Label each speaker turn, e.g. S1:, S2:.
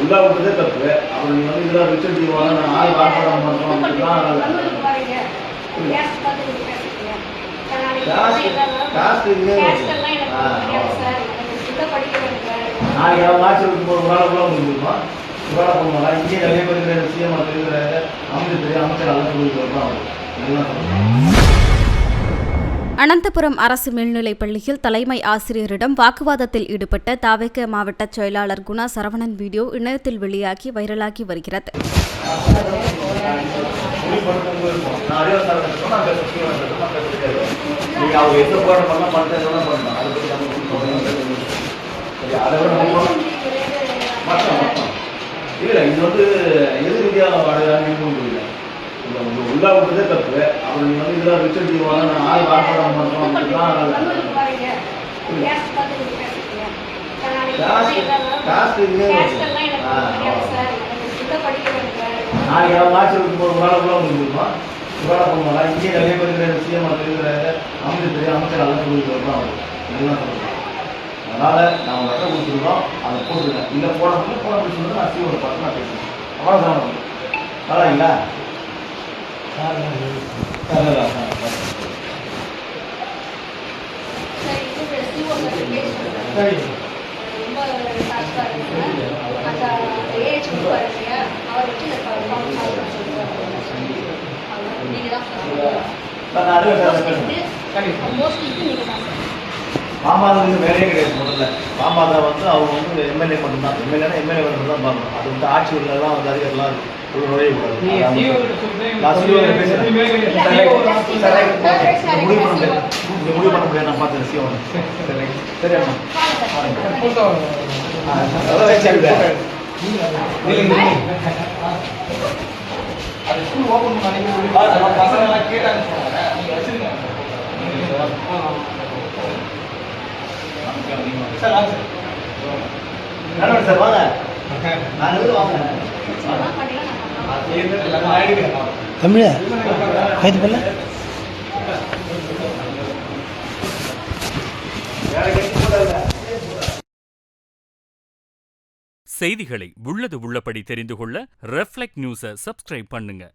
S1: உள்ளா விட்டதே தப்பு. அப்புறம் நீ வந்து இதெல்லாம் ரிச்சர்ட் செய்வாங்க, நான் ஆள் ஆர்ப்பாட்டம் பண்ணுறோம் அப்படிலாம் நாளைக்கு அவங்க ஆட்சி இருக்கும்போது ஒரு நாள் கூட முடிஞ்சிருக்கோம். வேலை பண்ணுவாங்க. இங்கே நிறைய பேர் இருக்கிற சிஎம் இருக்கிற அமைச்சர் அமைச்சர் சொல்லிட்டு வருவாங்க. எல்லாம் சொல்லுவாங்க.
S2: அனந்தபுரம் அரசு மேல்நிலைப் பள்ளியில் தலைமை ஆசிரியரிடம் வாக்குவாதத்தில் ஈடுபட்ட தாவேக மாவட்ட செயலாளர் குணா சரவணன் வீடியோ இணையத்தில் வெளியாகி வைரலாகி வருகிறது.
S1: இல்லை, இது வந்து எது ரீதியாக புரியல. உள்ளா விட்டதே தப்பு. அப்புறம் நீ வந்து இதெல்லாம் ரிச்சர்ட் செய்வாங்க, நான் ஆள் ஆர்ப்பாட்டம் பண்ணுறோம் அப்படிலாம் நாளைக்கு அவங்க ஆட்சி இருக்கும்போது ஒரு நாள் கூட முடிஞ்சிருக்கோம். வேலை பண்ணுவாங்க. இங்கே நிறைய பேர் இருக்கிற சிஎம் இருக்கிற அமைச்சர் அமைச்சர் சொல்லிட்டு வருவாங்க. எல்லாம் சொல்லுவாங்க. அதனால் நான் உங்கள் அட்டை கொடுத்துருக்கோம், அதை போட்டுருக்கேன். இல்லை போட முடியல, போட முடியும் சொல்லுங்கள். நான் சிஓட பார்த்து நான் பேசுகிறேன். அவ்வளோ தான். நல்லாங்களா? மாமாவுக்கு வேலையே கிடையாது. முதல்ல மாமாவை வந்து அவங்க வந்து எம்எல்ஏ மட்டும்தான். எம்எல்ஏனா எம்எல்ஏ மட்டும் தான் பார்க்கணும். அது வந்து ஆட்சி உள்ளலாம் வந்து அதிகாரிலாம் நுழைய கூடாது. முடிவு பண்ண முடியாது. நான் பார்த்து சிஓ சரி அம்மா ஸ்கூல் ஓப்பன் பண்ணி பசங்க கேட்டாங்க சார் வாங்க.
S3: தமிழா கைது பண்ணல.
S4: செய்திகளை உள்ளது உள்ளபடி தெரிந்து கொள்ள ரெஃப்ளெக்ட் நியூஸை சப்ஸ்கிரைப் பண்ணுங்க.